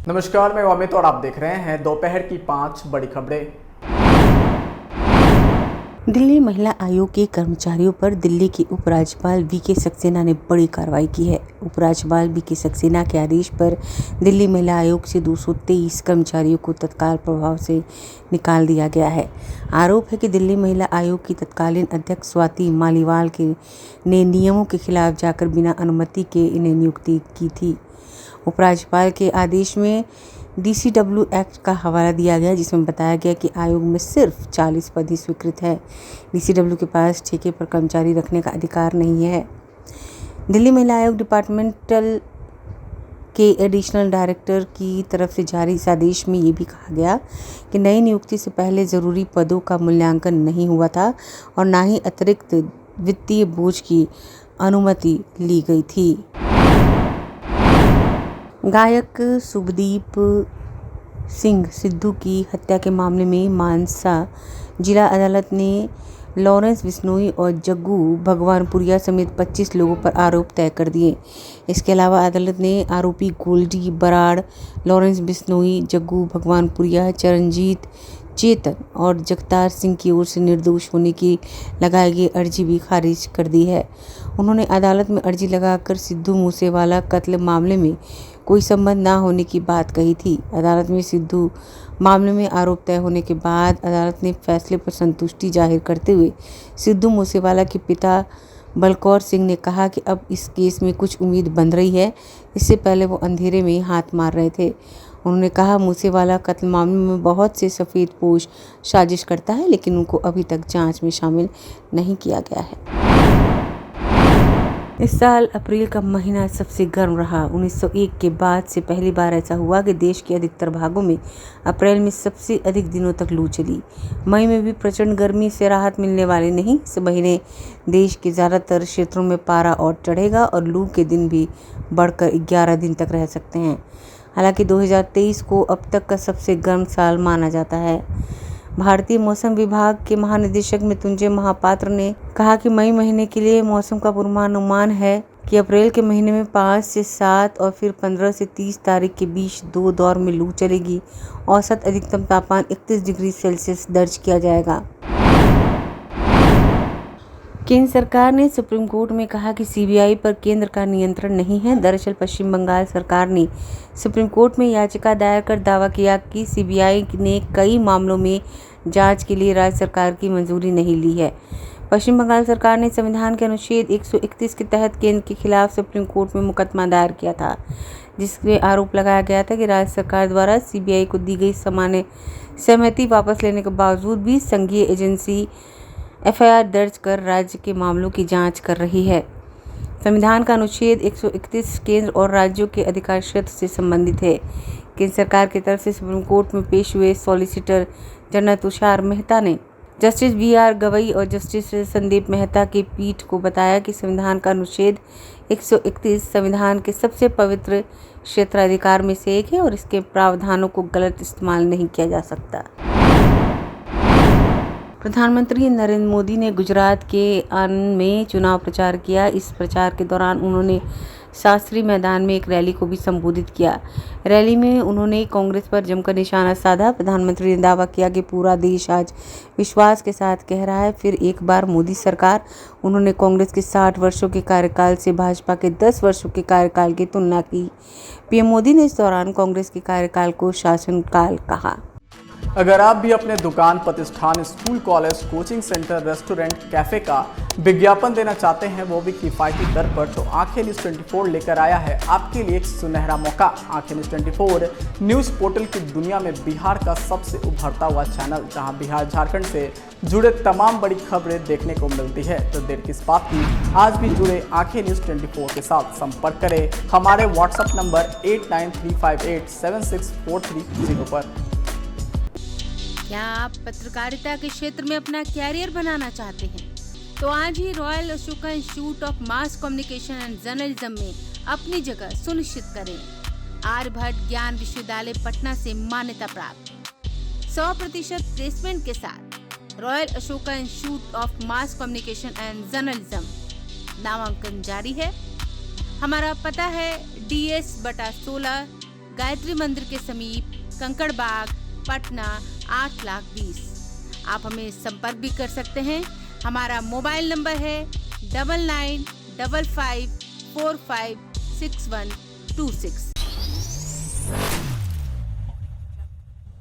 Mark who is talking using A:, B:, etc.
A: नमस्कार, मैं अमित और आप देख रहे हैं दोपहर की 5 बड़ी खबरें।
B: दिल्ली महिला आयोग के कर्मचारियों पर दिल्ली के उपराज्यपाल वीके सक्सेना ने बड़ी कार्रवाई की है। उपराज्यपाल वीके सक्सेना के आदेश पर दिल्ली महिला आयोग से 223 कर्मचारियों को तत्काल प्रभाव से निकाल दिया गया है। आरोप है कि दिल्ली महिला आयोग की तत्कालीन अध्यक्ष स्वाति मालीवाल ने नियमों के खिलाफ जाकर बिना अनुमति के इन्हें नियुक्ति की थी। उपराज्यपाल के आदेश में DCW एक्ट का हवाला दिया गया, जिसमें बताया गया कि आयोग में सिर्फ 40 पद ही स्वीकृत है। DCW के पास ठेके पर कर्मचारी रखने का अधिकार नहीं है। दिल्ली महिला आयोग डिपार्टमेंटल के एडिशनल डायरेक्टर की तरफ से जारी इस आदेश में ये भी कहा गया कि नई नियुक्ति से पहले ज़रूरी पदों का मूल्यांकन नहीं हुआ था और न ही अतिरिक्त वित्तीय बोझ की अनुमति ली गई थी। गायक शुभदीप सिंह सिद्धू की हत्या के मामले में मानसा जिला अदालत ने लॉरेंस बिश्नोई और जग्गू भगवानपुरिया समेत 25 लोगों पर आरोप तय कर दिए। इसके अलावा अदालत ने आरोपी गोल्डी बराड़, लॉरेंस बिश्नोई, जग्गू भगवानपुरिया, चरणजीत, चेतन और जगतार सिंह की ओर से निर्दोष होने की लगाई गई अर्जी भी खारिज कर दी है। उन्होंने अदालत में अर्जी लगाकर सिद्धू मूसेवाला कत्ल मामले में कोई संबंध न होने की बात कही थी। अदालत में सिद्धू मामले में आरोप तय होने के बाद अदालत ने फैसले पर संतुष्टि जाहिर करते हुए सिद्धू मूसेवाला के पिता बलकौर सिंह ने कहा कि अब इस केस में कुछ उम्मीद बन रही है। इससे पहले वो अंधेरे में हाथ मार रहे थे। उन्होंने कहा, मूसेवाला कत्ल मामले में बहुत से सफ़ेदपोश साजिश करता है, लेकिन उनको अभी तक जांच में शामिल नहीं किया गया है। इस साल अप्रैल का महीना सबसे गर्म रहा। 1901 के बाद से पहली बार ऐसा हुआ कि देश के अधिकतर भागों में अप्रैल में सबसे अधिक दिनों तक लू चली। मई में भी प्रचंड गर्मी से राहत मिलने वाली नहीं। इस महीने देश के ज़्यादातर क्षेत्रों में पारा और चढ़ेगा और लू के दिन भी बढ़कर 11 दिन तक रह सकते हैं। हालांकि 2023 को अब तक का सबसे गर्म साल माना जाता है। भारतीय मौसम विभाग के महानिदेशक मृत्युंजय महापात्र ने कहा कि मई महीने के लिए मौसम का पूर्वानुमान है कि अप्रैल के महीने में 5 से 7 और फिर 15 से 30 तारीख के बीच 2 दौर में लू चलेगी। औसत अधिकतम तापमान 31 डिग्री सेल्सियस दर्ज किया जाएगा। केंद्र सरकार ने सुप्रीम कोर्ट में कहा कि CBI पर केंद्र का नियंत्रण नहीं है। दरअसल पश्चिम बंगाल सरकार ने सुप्रीम कोर्ट में याचिका दायर कर दावा किया कि CBI ने कई मामलों में जांच के लिए राज्य सरकार की मंजूरी नहीं ली है। पश्चिम बंगाल सरकार ने संविधान के अनुच्छेद 131 के तहत केंद्र के खिलाफ सुप्रीम कोर्ट में मुकदमा दायर किया था, जिसमें आरोप लगाया गया था कि राज्य सरकार द्वारा CBI को दी गई सामान्य सहमति वापस लेने के बावजूद भी संघीय एजेंसी FIR दर्ज कर राज्य के मामलों की जांच कर रही है। संविधान का अनुच्छेद 131 केंद्र और राज्यों के अधिकार क्षेत्र से संबंधित है। केंद्र सरकार की तरफ से सुप्रीम कोर्ट में पेश हुए सॉलिसिटर जनरल तुषार मेहता ने जस्टिस BR गवई और जस्टिस संदीप मेहता की पीठ को बताया कि संविधान का अनुच्छेद 131 संविधान के सबसे पवित्र क्षेत्राधिकार में से एक है और इसके प्रावधानों को गलत इस्तेमाल नहीं किया जा सकता। प्रधानमंत्री नरेंद्र मोदी ने गुजरात के आनंद में चुनाव प्रचार किया। इस प्रचार के दौरान उन्होंने शास्त्री मैदान में एक रैली को भी संबोधित किया। रैली में उन्होंने कांग्रेस पर जमकर निशाना साधा। प्रधानमंत्री ने दावा किया कि पूरा देश आज विश्वास के साथ कह रहा है, फिर एक बार मोदी सरकार। उन्होंने कांग्रेस के 60 वर्षों के कार्यकाल से भाजपा के 10 वर्षों के कार्यकाल की तुलना की। PM मोदी ने इस दौरान कांग्रेस के कार्यकाल को शासनकाल कहा।
A: अगर आप भी अपने दुकान, प्रतिष्ठान, school, college, coaching centre, restaurant, cafe का विज्ञापन देना चाहते हैं, वो भी किफ़ायती दर पर, तो आंखें न्यूज़ 24 लेकर आया है आपके लिए एक सुनहरा मौका। आंखें न्यूज़ 24 न्यूज़ पोर्टल की दुनिया में बिहार का सबसे उभरता हुआ चैनल, जहां बिहार झारखंड से जुड़े तमाम बड़ी खबरें देखने को मिलती है। तो देर किस बात की, आज भी जुड़े आंखें न्यूज़ 24 के साथ। संपर्क करें हमारे व्हाट्सएप नंबर 8935876430 पर।
C: क्या आप पत्रकारिता के क्षेत्र में अपना कैरियर बनाना चाहते हैं? तो आज ही royal Ashoka institute of mass communication and journalism में अपनी जगह सुनिश्चित करें। आर्यभट्ट ज्ञान विश्वविद्यालय पटना से मान्यता प्राप्त 100% प्लेसमेंट के साथ royal Ashoka institute of mass communication and journalism नामांकन जारी है। हमारा पता है DS/16 गायत्री मंदिर के समीप, कंकड़ बाग, पटना 8,20,000। आप हमें संपर्क भी कर सकते हैं। हमारा मोबाइल नंबर है 9955456126।